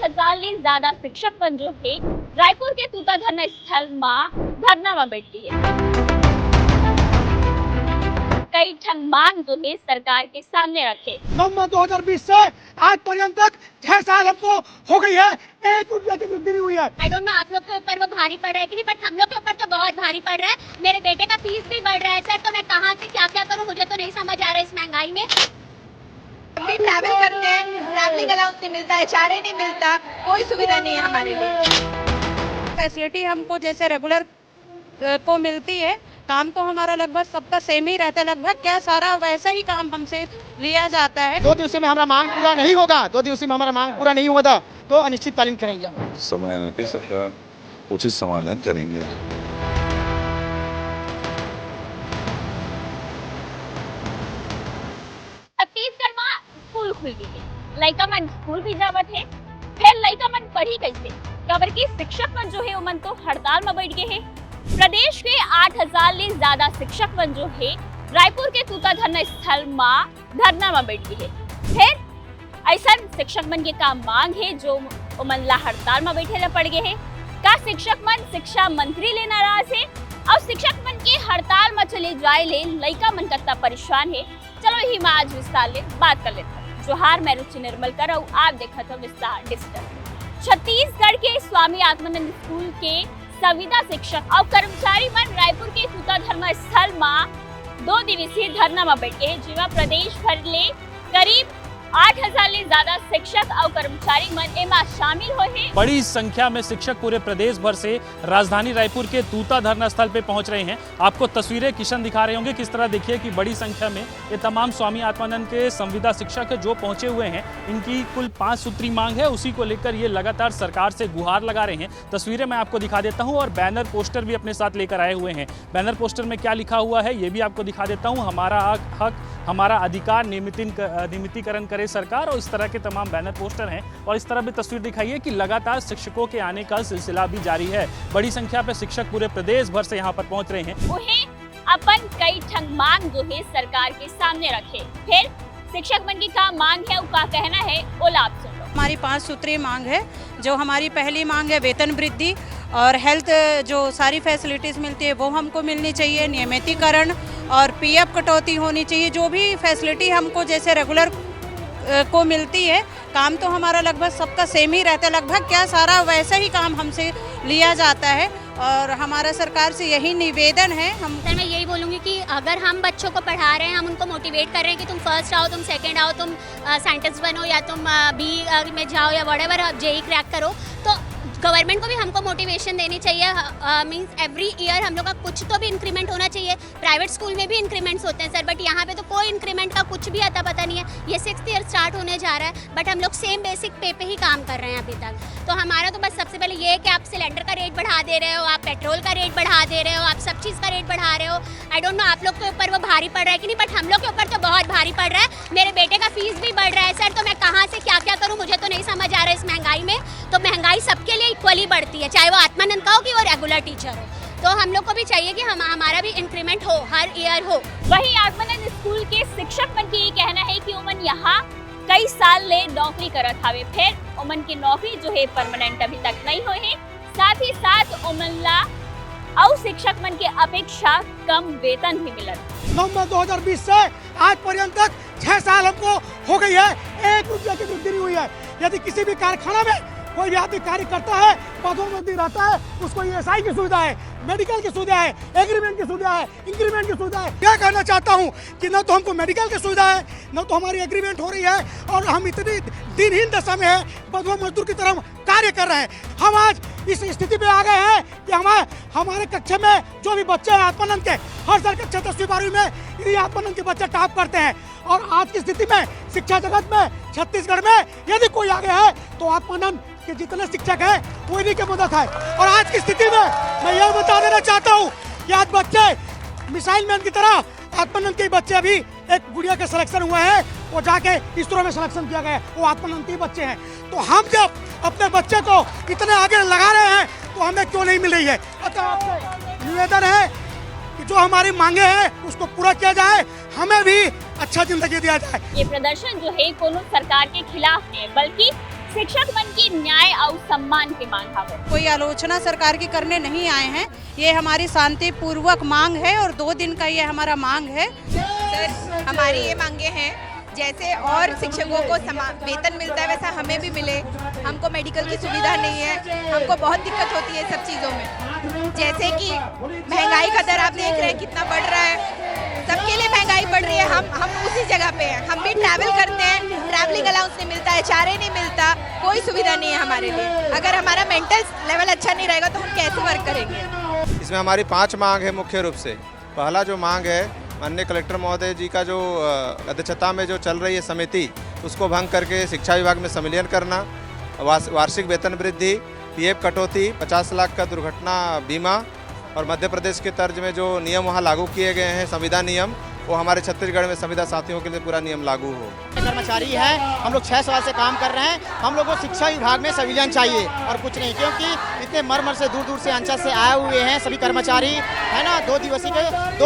8,000 से ज्यादा शिक्षक बन जो है रायपुर के तूता धरना स्थल में धरना में बैठी है। कई ठन मांग जो है सरकार के सामने रखे। नवंबर 2020 से आज पर्यंत तक 6 साल हमको हो गई है, 1 रुपया की वृद्धि नहीं हुई है। आई डोंट नो आप लोग के ऊपर वो भारी पड़ रहा है कि नहीं, बट हम लोग के ऊपर तो बहुत भारी पड़ रहा है। मेरे बेटे का फीस भी बढ़ रहा है सर, तो मैं कहाँ से क्या क्या करूँ, मुझे तो नहीं समझ आ रहा है इस महंगाई में। ट्रैवल करते हैं, ट्रैवलिंग अलाउंस नहीं मिलता है, चारे नहीं मिलता, कोई सुविधा नहीं है हमारे लिए। फैसिलिटी हमको जैसे रेगुलर को मिलती है, काम तो हमारा लगभग सबका सेम ही रहता है, लगभग क्या सारा वैसा ही काम हमसे लिया जाता है। 2 दिवसीय में हमारा मांग पूरा नहीं होगा, 2 दिवसीय में हमारा मांग पूरा नहीं होगा तो अनिश्चितकालीन करेंगे। समय पे सरकार उचित समाधान करेंगे। छत्तीसगढ़ में स्कूल खुल गई है, लड़का मन स्कूल भी जावत है, फिर लड़का मन पढ़ी कैसे? खबर की शिक्षक मन जो है उमन तो हड़ताल में बैठ गए हैं। प्रदेश के 8,000 से ज्यादा शिक्षक मन जो है रायपुर के तूता धरना स्थल में धरना में बैठ गए हैं। फिर ऐसा शिक्षक मन के काम मांग है जो उमन ला हड़ताल में बैठे ला पड़ गए हैं। का शिक्षक मन शिक्षा मंत्री ले नाराज है और शिक्षक मन के हड़ताल में चले जाए ले लड़का मन कितना परेशान है। चलो यही में आज विस्तार ले बात कर लेते हैं। जोहार, मैं रुचि निर्मल कर आप देखा था विस्तार डिजिटल। छत्तीसगढ़ के स्वामी आत्मानंद स्कूल के संविदा शिक्षक और कर्मचारी मन रायपुर के तूता धरना स्थल में 2 दिवसीय धरना में बैठे हैं, जिसमें प्रदेश भर ले करीब 8,000 से ज्यादा शिक्षक और कर्मचारी मन एमा शामिल हुए। बड़ी संख्या में शिक्षक पूरे प्रदेश भर से राजधानी रायपुर के तूता धरना स्थल पे पहुंच रहे हैं। आपको तस्वीरें किशन दिखा रहे होंगे, किस तरह देखिए कि बड़ी संख्या में ये तमाम स्वामी आत्मानंद के संविदा शिक्षक जो पहुंचे हुए हैं। इनकी कुल 5 सूत्री मांग है, उसी को लेकर ये लगातार सरकार से गुहार लगा रहे हैं। तस्वीरें मैं आपको दिखा देता हूँ और बैनर पोस्टर भी अपने साथ लेकर आए हुए हैं। बैनर पोस्टर में क्या लिखा हुआ है ये भी आपको दिखा देता हूँ। हमारा हक, हमारा अधिकार, नियमितीकरण करे सरकार, और इस तरह के तमाम बैनर पोस्टर हैं। और इस तरह भी तस्वीर दिखाई है कि लगातार शिक्षकों के आने का सिलसिला भी जारी है। बड़ी संख्या में शिक्षक पूरे प्रदेश भर से यहाँ पर पहुंच रहे हैं। उन्हें अपन कई ठन मांग जो है सरकार के सामने रखे। फिर शिक्षक मन की का मांग है, उसका कहना है, वो आप सुन लो। हमारी 5 सूत्री मांग है। जो हमारी पहली मांग है वेतन वृद्धि और हेल्थ, जो सारी फैसिलिटीज़ मिलती है वो हमको मिलनी चाहिए। नियमितीकरण और पीएफ कटौती होनी चाहिए। जो भी फैसिलिटी हमको जैसे रेगुलर को मिलती है, काम तो हमारा लगभग सबका सेम ही रहता है, लगभग क्या सारा वैसा ही काम हमसे लिया जाता है। और हमारा सरकार से यही निवेदन है। हम सर मैं यही बोलूँगी कि अगर हम बच्चों को पढ़ा रहे हैं, हम उनको मोटिवेट कर रहे हैं कि तुम फर्स्ट आओ, तुम सेकंड आओ, तुम साइंटिस्ट बनो या तुम बी में जाओ या व्हाटएवर जेई क्रैक करो, तो गवर्नमेंट को भी हमको मोटिवेशन देनी चाहिए। मींस एवरी ईयर हम लोग का कुछ तो भी इंक्रीमेंट होना चाहिए। प्राइवेट स्कूल में भी इंक्रीमेंट्स होते हैं सर, बट यहाँ पे तो कोई इंक्रीमेंट का कुछ भी अता पता नहीं है। ये 6th ईयर स्टार्ट होने जा रहा है, बट हम लोग सेम बेसिक पे पे ही काम कर रहे हैं अभी तक। तो हमारा तो बस सबसे पहले ये है कि आप सिलेंडर का रेट बढ़ा दे रहे हो, आप पेट्रोल का रेट बढ़ा दे रहे हो, आप सब चीज़ का रेट बढ़ा रहे हो। आई डोंट नो आप लोग के ऊपर वो भारी पड़ रहा है कि नहीं, बट हम लोग के ऊपर तो बहुत भारी पड़ रहा है। मेरे बेटे का फीस भी बढ़ रहा है सर, तो मैं कहाँ से क्या क्या करूँ, मुझे तो नहीं समझ आ रहा है इस महंगाई में। तो महंगाई सबके लिए इक्वली बढ़ती है, चाहे वो आत्मानंद का हो कि वो रेगुलर टीचर हो। तो हम लोग को भी चाहिए कि हमारा भी इंक्रीमेंट हो, हर ईयर हो। वही आत्मानंद स्कूल के शिक्षक मन की ये कहना है कि उमन यहाँ कई साल ले नौकरी करत हावे, फिर उमन की नौकरी जो है परमानेंट अभी तक नहीं हुई है। साथ ही साथ उमन ला और शिक्षक मन के अपेक्षा कम वेतन भी मिलत। नवंबर 2020 से आज पर्यंत तक 6 साल हमको हो गई है, 1 रुपया की वृद्धि नहीं हुई है। यदि किसी भी कारखाना में कोई भी आदमी कार्य करता है, पदोन्नति रहता है, उसको ESI की सुविधा है, मेडिकल की सुविधा है, एग्रीमेंट की सुविधा है, इंक्रीमेंट की सुविधा है। क्या कहना चाहता हूँ कि न तो हमको मेडिकल की सुविधा है, न तो हमारी एग्रीमेंट हो रही है, और हम इतनी दिनहीन दशा में है, बदवा मजदूर की तरह कार्य कर रहे हैं। हम आज इस स्थिति पे आ गए हैं कि हमारे कक्षा में जो भी बच्चे हैं आत्मानंद के, हर साल कक्षा 10वीं 12वीं में इन्हीं आत्मानंद के बच्चे टॉप करते हैं। और आज की स्थिति में शिक्षा जगत में छत्तीसगढ़ में यदि कोई आगे है तो आत्मानंद के जितने शिक्षक हैं वो इन्हीं की मदद है। और आज की स्थिति में मैं यह बता देना चाहता हूँ कि आज बच्चे मिसाइल मैन की तरह, आत्मानंद के बच्चे अभी एक गुड़िया के सिलेक्शन हुए हैं, वो जाके इसरो में सिलेक्शन किया गया है, वो आत्मानंद के बच्चे हैं। तो हम जब अपने बच्चे को इतने आगे लगा रहे हैं तो हमें क्यों नहीं मिल रही है? अतः आपसे निवेदन है कि जो हमारी मांगे हैं उसको पूरा किया जाए, हमें भी अच्छा जिंदगी दिया जाए। ये प्रदर्शन जो है कोनो सरकार के खिलाफ नहीं, बल्कि शिक्षक मन की न्याय और सम्मान के मांग हावे। कोई आलोचना सरकार की करने नहीं आए हैं। ये हमारी शांतिपूर्वक मांग है और 2 दिन का ये हमारा मांग है। सर, हमारी ये मांगे हैं जैसे और शिक्षकों को वेतन मिलता है वैसा हमें भी मिले। हमको मेडिकल की सुविधा नहीं है, हमको बहुत दिक्कत होती है सब चीज़ों में। जैसे कि महंगाई का दर आप देख रहे हैं कितना बढ़ रहा है, सबके लिए महंगाई बढ़ रही है। हम उसी जगह पे हैं, हम भी ट्रैवल करते हैं, ट्रैवलिंग अलाउंस नहीं मिलता है, चारे नहीं मिलता, कोई सुविधा नहीं है हमारे लिए। अगर हमारा मेंटल लेवल अच्छा नहीं रहेगा तो हम कैसे वर्क करेंगे। इसमें हमारी 5 मांग है मुख्य रूप से। पहला जो मांग है माननीय कलेक्टर महोदय जी का जो अध्यक्षता में जो चल रही है समिति, उसको भंग करके शिक्षा विभाग में संविलियन करना, वार्षिक वेतन वृद्धि, पीएफ कटौती, 50 लाख का दुर्घटना बीमा और मध्य प्रदेश के तर्ज में जो नियम वहाँ लागू किए गए हैं संविदा नियम, वो हमारे छत्तीसगढ़ में संविदा साथियों के लिए पूरा नियम लागू हो। कर्मचारी है, हम लोग 6 साल से काम कर रहे हैं। हम लोग को शिक्षा विभाग में संविलियन चाहिए और कुछ नहीं, क्योंकि इतने मर से दूर से अंचल से आए हुए हैं सभी कर्मचारी, है ना। 2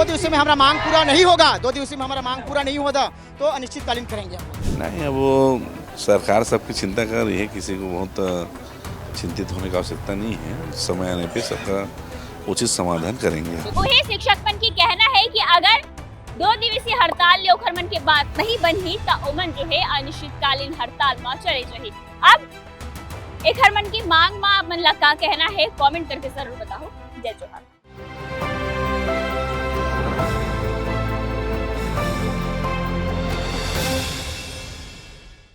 दिवसीय में हमारा मांग पूरा नहीं होगा, 2 दिवसीय में हमारा मांग पूरा नहीं होगा तो अनिश्चितकालीन करेंगे। नहीं, अब वो सरकार सबकी चिंता कर रही है, किसी को बहुत चिंतित होने की आवश्यकता नहीं है। समय आने पे सबका उचित समाधान करेंगे। वही शिक्षक मन की कहना है कि अगर 2 दिवसीय हड़ताल ले ओखर मन के बात नहीं बनही तो ओमन जो है अनिश्चितकालीन हड़ताल में चले जाही। अब एखर मन की मांग में मन ला का कहना है, कमेंट करके जरूर बताओ। जय जोहार।